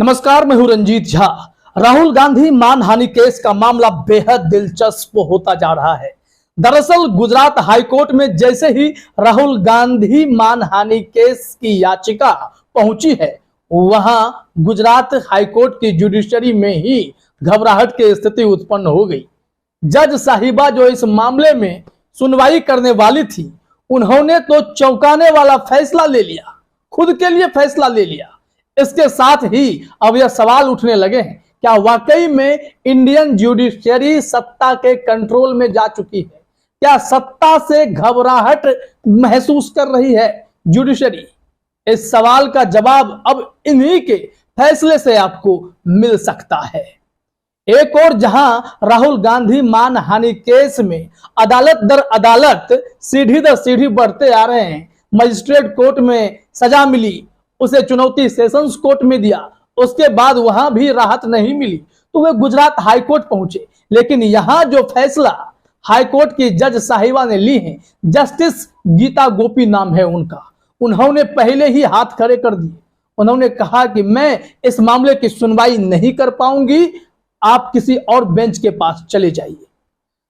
नमस्कार, मैं हूं रंजीत झा। राहुल गांधी मानहानि केस का मामला बेहद दिलचस्प होता जा रहा है। दरअसल गुजरात हाईकोर्ट में जैसे ही राहुल गांधी मानहानि केस की याचिका पहुंची है, वहां गुजरात हाईकोर्ट की जुडिशरी में ही घबराहट की स्थिति उत्पन्न हो गई। जज साहिबा जो इस मामले में सुनवाई करने वाली थी, उन्होंने तो चौंकाने वाला फैसला ले लिया, खुद के लिए फैसला ले लिया। इसके साथ ही अब यह सवाल उठने लगे हैं, क्या वाकई में इंडियन जुडिशरी सत्ता के कंट्रोल में जा चुकी है? क्या सत्ता से घबराहट महसूस कर रही है जुडिशरी? इस सवाल का जवाब अब इन्हीं के फैसले से आपको मिल सकता है। एक और जहां राहुल गांधी मानहानि केस में अदालत दर अदालत सीढ़ी दर सीढ़ी बढ़ते आ रहे हैं। मजिस्ट्रेट कोर्ट में सजा मिली, उसे चुनौती सेशंस कोर्ट में दिया, उसके बाद वहां भी राहत नहीं मिली तो वे गुजरात हाईकोर्ट पहुंचे। लेकिन यहां जो फैसला हाईकोर्ट की जज साहिबा ने ली है, जस्टिस गीता गोपी नाम है उनका, उन्होंने पहले ही हाथ खड़े कर दिए। उन्होंने कहा कि मैं इस मामले की सुनवाई नहीं कर पाऊंगी, आप किसी और बेंच के पास चले जाइए।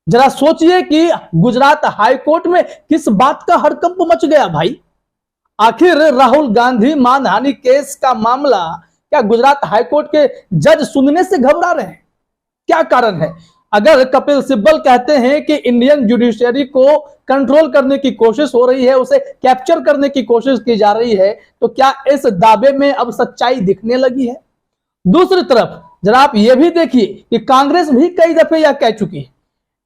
जरा सोचिए कि गुजरात हाईकोर्ट में किस बात का हड़कंप मच गया भाई। आखिर राहुल गांधी मानहानि केस का मामला क्या गुजरात हाईकोर्ट के जज सुनने से घबरा रहे हैं? क्या कारण है? अगर कपिल सिब्बल कहते हैं कि इंडियन जुडिशरी को कंट्रोल करने की कोशिश हो रही है, उसे कैप्चर करने की कोशिश की जा रही है, तो क्या इस दावे में अब सच्चाई दिखने लगी है? दूसरी तरफ जरा आप यह भी देखिए कि कांग्रेस भी कई दफे यह कह चुकी है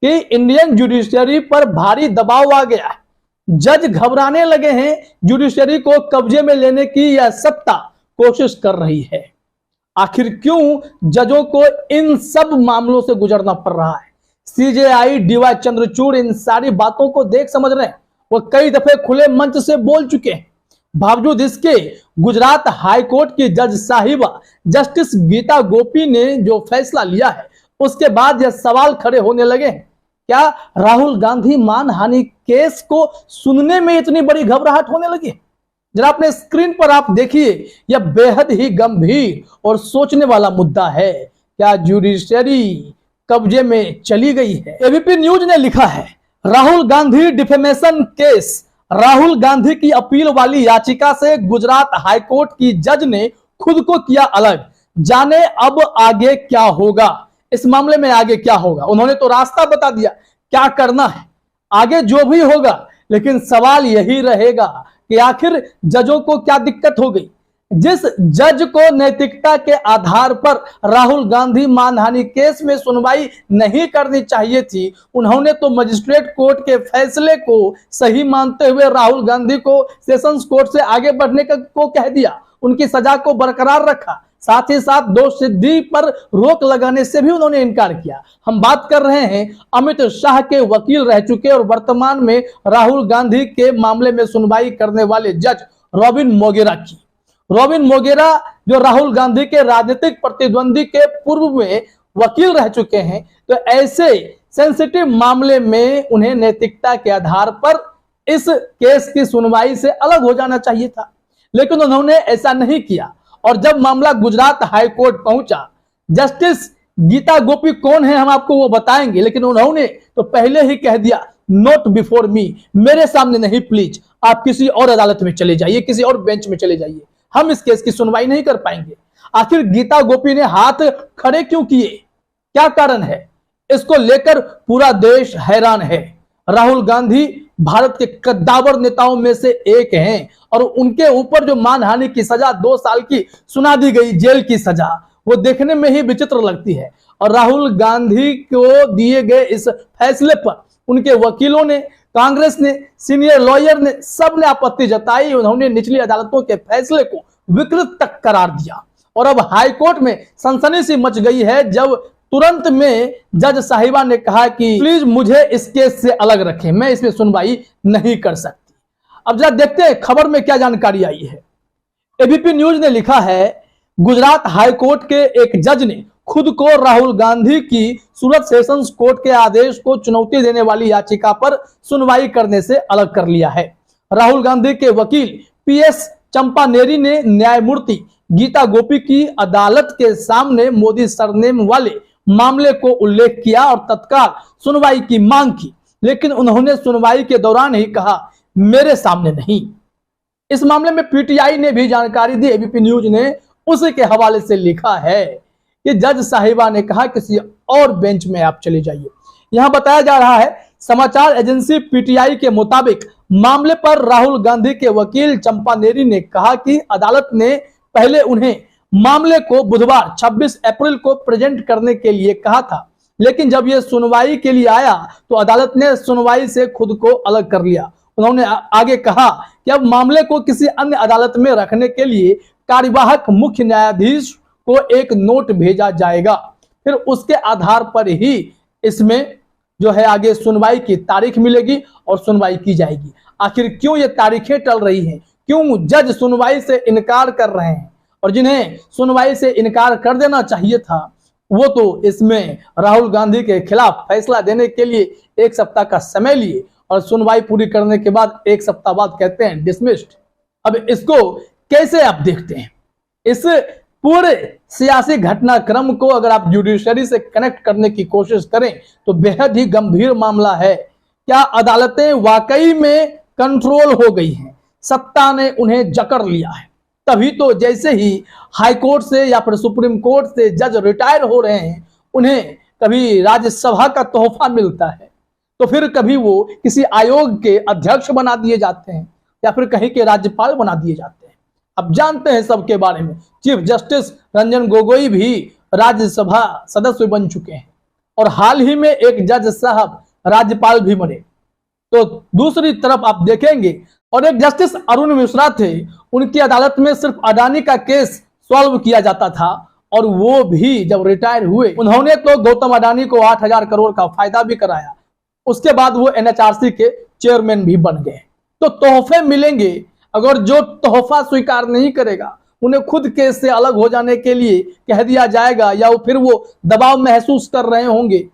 कि इंडियन जुडिशरी पर भारी दबाव आ गया है, जज घबराने लगे हैं, जुडिशरी को कब्जे में लेने की यह सत्ता कोशिश कर रही है। आखिर क्यों जजों को इन सब मामलों से गुजरना पड़ रहा है? सीजेआई डीवाई चंद्रचूड़ इन सारी बातों को देख समझ रहे हैं, वो कई दफे खुले मंच से बोल चुके हैं। बावजूद इसके गुजरात हाईकोर्ट की जज साहिबा जस्टिस गीता गोपी ने जो फैसला लिया है, उसके बाद यह सवाल खड़े होने लगे हैं, क्या राहुल गांधी मानहानि केस को सुनने में इतनी बड़ी घबराहट होने लगी? जरा अपने स्क्रीन पर आप देखिए, यह बेहद ही गंभीर और सोचने वाला मुद्दा है। क्या जुडिशरी कब्जे में चली गई है? एबीपी न्यूज ने लिखा है, राहुल गांधी डिफेमेशन केस। राहुल गांधी की अपील वाली याचिका से गुजरात हाईकोर्ट की जज ने खुद को किया अलग। जाने अब आगे क्या होगा, इस मामले में आगे क्या होगा। उन्होंने तो रास्ता बता दिया क्या करना है, आगे जो भी होगा। लेकिन सवाल यही रहेगा कि आखिर जजों को क्या दिक्कत हो गई? जिस जज को नैतिकता के आधार पर राहुल गांधी मानहानि केस में सुनवाई नहीं करनी चाहिए थी, उन्होंने तो मजिस्ट्रेट कोर्ट के फैसले को सही मानते हुए राहुल गांधी को सेशंस कोर्ट से आगे बढ़ने को कह दिया, उनकी सजा को बरकरार रखा, साथ ही साथ दोष सिद्धि पर रोक लगाने से भी उन्होंने इनकार किया। हम बात कर रहे हैं अमित शाह के वकील रह चुके और वर्तमान में राहुल गांधी के मामले में सुनवाई करने वाले जज रॉबिन मोगेरा की। रॉबिन मोगेरा जो राहुल गांधी के राजनीतिक प्रतिद्वंदी के पूर्व में वकील रह चुके हैं, तो ऐसे सेंसिटिव मामले में उन्हें नैतिकता के आधार पर इस केस की सुनवाई से अलग हो जाना चाहिए था, लेकिन उन्होंने ऐसा नहीं किया। और जब मामला गुजरात हाईकोर्ट पहुंचा, जस्टिस गीता गोपी कौन है हम आपको वो बताएंगे, लेकिन उन्होंने तो पहले ही कह दिया, नॉट बिफोर मी, मेरे सामने नहीं, प्लीज आप किसी और अदालत में चले जाइए, किसी और बेंच में चले जाइए, हम इस केस की सुनवाई नहीं कर पाएंगे। आखिर गीता गोपी ने हाथ खड़े क्यों किए? क्या कारण है? इसको लेकर पूरा देश हैरान है। राहुल गांधी भारत के कद्दावर नेताओं में से एक हैं और उनके ऊपर जो मानहानि की सजा 2 साल की सुना दी गई, जेल की सजा, वो देखने में ही विचित्र लगती है। और राहुल गांधी को दिए गए इस फैसले पर उनके वकीलों ने, कांग्रेस ने, सीनियर लॉयर ने, सब ने आपत्ति जताई। उन्होंने निचली अदालतों के फैसले को विकृत तक करार दिया और अब हाईकोर्ट में सनसनी सी मच गई है जब तुरंत में जज साहिबा ने कहा कि प्लीज मुझे इस केस से अलग रखें, मैं इसमें सुनवाई नहीं कर सकती। अब जरा देखते हैं खबर में क्या जानकारी आई है। एबीपी न्यूज ने लिखा है, गुजरात हाईकोर्ट के एक जज ने खुद को राहुल गांधी की सूरत सेशंस कोर्ट के आदेश को चुनौती देने वाली याचिका पर सुनवाई करने से अलग कर लिया है। राहुल गांधी के वकील पीएस चंपानेरी ने न्यायमूर्ति गीता गोपी की अदालत के सामने मोदी सरनेम वाले मामले को उल्लेख किया और तत्काल सुनवाई की मांग की, लेकिन उन्होंने सुनवाई के दौरान ही कहा मेरे सामने नहीं। इस मामले में पीटीआई ने भी जानकारी दी। एबीपी न्यूज ने उसी के हवाले से लिखा है कि जज साहिबा ने कहा किसी और बेंच में आप चले जाइए। यहां बताया जा रहा है, समाचार एजेंसी पीटीआई के मुताबिक मामले पर राहुल गांधी के वकील चंपानेरी ने कहा कि अदालत ने पहले उन्हें मामले को बुधवार 26 अप्रैल को प्रेजेंट करने के लिए कहा था, लेकिन जब यह सुनवाई के लिए आया तो अदालत ने सुनवाई से खुद को अलग कर लिया। उन्होंने आगे कहा कि अब मामले को किसी अन्य अदालत में रखने के लिए कार्यवाहक मुख्य न्यायाधीश को एक नोट भेजा जाएगा, फिर उसके आधार पर ही इसमें जो है आगे सुनवाई की तारीख मिलेगी और सुनवाई की जाएगी। आखिर क्यों ये तारीखें टल रही हैं, क्यों जज सुनवाई से इनकार कर रहे हैं, और जिन्हें सुनवाई से इनकार कर देना चाहिए था वो तो इसमें राहुल गांधी के खिलाफ फैसला देने के लिए 1 सप्ताह का समय लिए और सुनवाई पूरी करने के बाद 1 सप्ताह बाद कहते हैं डिसमिस्ड। अब इसको कैसे आप देखते हैं? इस पूरे सियासी घटनाक्रम को अगर आप जुडिशरी से कनेक्ट करने की कोशिश करें तो बेहद ही गंभीर मामला है। क्या अदालतें वाकई में कंट्रोल हो गई हैं? सत्ता ने उन्हें जकड़ लिया है। तभी तो जैसे ही हाई कोर्ट से या फिर सुप्रीम कोर्ट से जज रिटायर हो रहे हैं, उन्हें कभी राज्यसभा का तोहफा मिलता है, तो फिर कभी वो किसी आयोग के अध्यक्ष बना दिए जाते हैं या फिर कहीं के राज्यपाल बना दिए जाते हैं। अब जानते हैं सबके बारे में, चीफ जस्टिस रंजन गोगोई भी राज्यसभा सदस्य बन चुके हैं और हाल ही में एक जज साहब राज्यपाल भी बने। तो दूसरी तरफ आप देखेंगे और एक जस्टिस अरुण मिश्रा थे, उनकी अदालत में सिर्फ अडानी का केस सॉल्व किया जाता था और वो भी जब रिटायर हुए उन्होंने तो गौतम अडानी को 8,000 करोड़ का फायदा भी कराया। उसके बाद वो एनएचआरसी के चेयरमैन भी बन गए। तो तोहफे मिलेंगे, अगर जो तोहफा स्वीकार नहीं करेगा उन्हें खुद केस से अलग हो जाने के लिए कह दिया जाएगा या फिर वो दबाव महसूस कर रहे होंगे।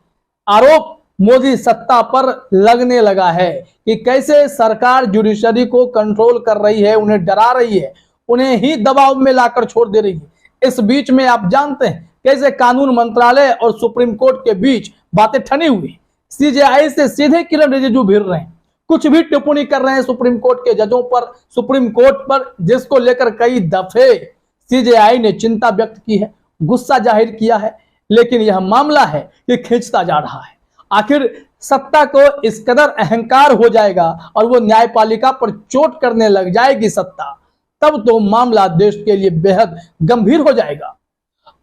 आरोप मोदी सत्ता पर लगने लगा है कि कैसे सरकार जुडिशरी को कंट्रोल कर रही है, उन्हें डरा रही है, उन्हें ही दबाव में लाकर छोड़ दे रही है। इस बीच में आप जानते हैं कैसे कानून मंत्रालय और सुप्रीम कोर्ट के बीच बातें ठनी हुई। सीजेआई से सीधे किरण रिजिजू भिड़ रहे हैं, कुछ भी टिप्पणी कर रहे हैं सुप्रीम कोर्ट के जजों पर, सुप्रीम कोर्ट पर, जिसको लेकर कई दफे सीजेआई ने चिंता व्यक्त की है, गुस्सा जाहिर किया है, लेकिन यह मामला है कि खींचता जा रहा है। आखिर सत्ता को इस कदर अहंकार हो जाएगा और वो न्यायपालिका पर चोट करने लग जाएगी सत्ता, तब तो मामला देश के लिए बेहद गंभीर हो जाएगा।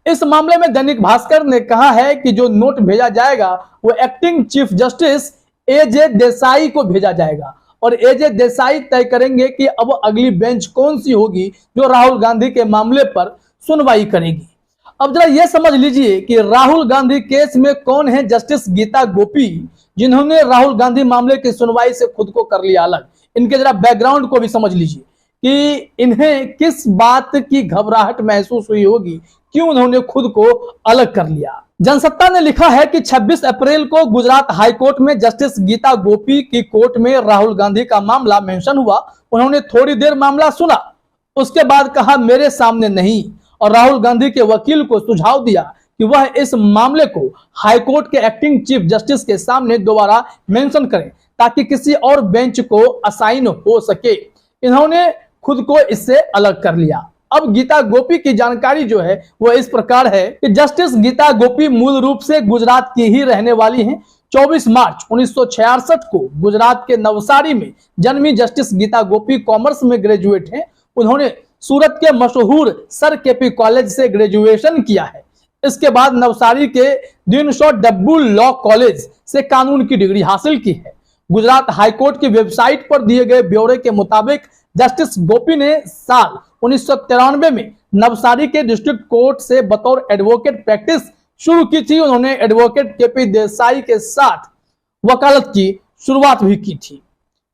इस मामले में दैनिक भास्कर ने कहा है कि जो नोट भेजा जाएगा वो एक्टिंग चीफ जस्टिस एजे देसाई को भेजा जाएगा और एजे देसाई तय करेंगे कि अब अगली बेंच कौन सी होगी जो राहुल गांधी के मामले पर सुनवाई करेगी। अब जरा यह समझ लीजिए कि राहुल गांधी केस में कौन है जस्टिस गीता गोपी, जिन्होंने राहुल गांधी मामले की सुनवाई से खुद को कर लिया अलग। इनके जरा बैकग्राउंड को भी समझ लीजिए कि इन्हें किस बात की घबराहट महसूस हुई होगी, क्यों उन्होंने खुद को अलग कर लिया। जनसत्ता ने लिखा है कि 26 अप्रैल को गुजरात हाईकोर्ट में जस्टिस गीता गोपी की कोर्ट में राहुल गांधी का मामला मेंशन हुआ। उन्होंने थोड़ी देर मामला सुना, उसके बाद कहा मेरे सामने नहीं, और राहुल गांधी के वकील को सुझाव दिया कि वह इस मामले को हाईकोर्ट के एक्टिंग चीफ जस्टिस के सामने दोबारा मेंशन करें ताकि किसी और बेंच को असाइन हो सके। इन्होंने खुद को इससे अलग कर लिया। अब गीता गोपी की जानकारी जो है वो इस प्रकार है कि जस्टिस गीता गोपी मूल रूप से गुजरात की ही रहने वाली हैं। 24 मार्च 1966 को गुजरात के नवसारी में जन्मी जस्टिस गीता गोपी कॉमर्स में ग्रेजुएट हैं। उन्होंने सूरत के मशहूर सर केपी कॉलेज से ग्रेजुएशन किया है। इसके बाद नवसारी के दिनशो डब्बू लॉ कॉलेज से कानून की डिग्री हासिल की है। गुजरात हाईकोर्ट की वेबसाइट पर दिए गए ब्यौरे के मुताबिक जस्टिस गोपी ने साल 1993 में नवसारी के डिस्ट्रिक्ट कोर्ट से बतौर एडवोकेट प्रैक्टिस शुरू की थी। उन्होंने एडवोकेट केपी देसाई के साथ वकालत की शुरुआत भी की थी।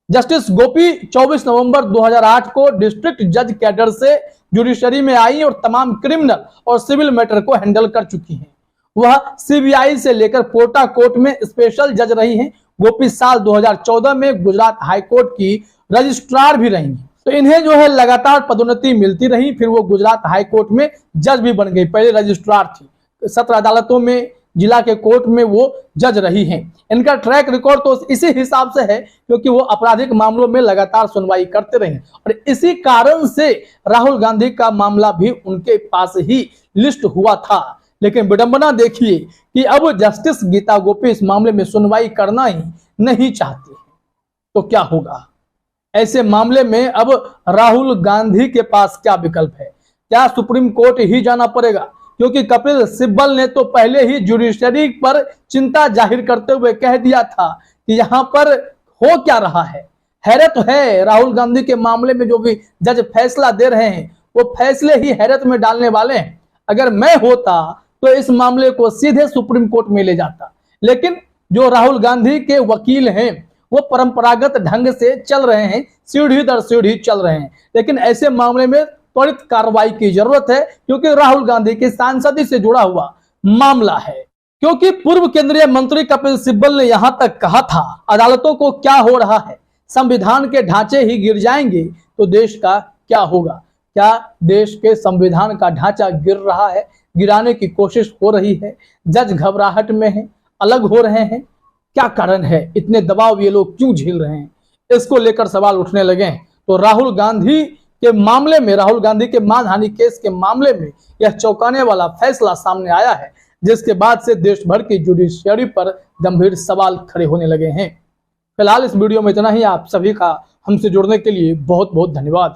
जस्टिस गोपी 24 नवंबर 2008 को डिस्ट्रिक्ट जज कैडर से जुडिशरी में आई और तमाम क्रिमिनल और सिविल मैटर को हैंडल कर चुकी हैं। वह सीबीआई से लेकर पोटा कोर्ट में स्पेशल जज रही हैं। गोपी साल 2014 में गुजरात हाईकोर्ट की रजिस्ट्रार भी रही हैं। तो इन्हें जो है लगातार पदोन्नति मिलती रही। फिर वो गुजरात हाई कोर्ट में जज भी बन गई, पहले रजिस्ट्रार थी, सत्र अदालतों में, जिला के कोर्ट में वो जज रही हैं। इनका ट्रैक रिकॉर्ड तो इसी हिसाब से है क्योंकि वो आपराधिक मामलों में लगातार सुनवाई करते रहे और इसी कारण से राहुल गांधी का मामला भी उनके पास ही लिस्ट हुआ था। लेकिन विडंबना देखिए कि अब जस्टिस गीता गोपी इस मामले में सुनवाई करना ही नहीं चाहती है। तो क्या होगा ऐसे मामले में? अब राहुल गांधी के पास क्या विकल्प है? क्या सुप्रीम कोर्ट ही जाना पड़ेगा? क्योंकि कपिल सिब्बल ने तो पहले ही जुडिशरी पर चिंता जाहिर करते हुए कह दिया था कि यहां पर हो क्या रहा है। हैरत है, राहुल गांधी के मामले में जो भी जज फैसला दे रहे हैं वो फैसले ही हैरत में डालने वाले हैं। अगर मैं होता तो इस मामले को सीधे सुप्रीम कोर्ट में ले जाता, लेकिन जो राहुल गांधी के वकील हैं वो परंपरागत ढंग से चल रहे हैं, सीढ़ी दर सीढ़ी चल रहे हैं। लेकिन ऐसे मामले में त्वरित कार्रवाई की जरूरत है क्योंकि राहुल गांधी की सांसदी से जुड़ा हुआ मामला है। क्योंकि पूर्व केंद्रीय मंत्री कपिल सिब्बल ने यहां तक कहा था, अदालतों को क्या हो रहा है, संविधान के ढांचे ही गिर जाएंगे तो देश का क्या होगा? क्या देश के संविधान का ढांचा गिर रहा है? गिराने की कोशिश हो रही है? जज घबराहट में है, अलग हो रहे हैं? क्या कारण है? इतने दबाव ये लोग क्यों झेल रहे हैं? इसको लेकर सवाल उठने लगे हैं। तो राहुल गांधी के मामले में, राहुल गांधी के मानहानि केस के मामले में यह चौंकाने वाला फैसला सामने आया है, जिसके बाद से देश भर की जुडिशरी पर गंभीर सवाल खड़े होने लगे हैं। फिलहाल इस वीडियो में इतना ही। आप सभी का हमसे जुड़ने के लिए बहुत बहुत धन्यवाद।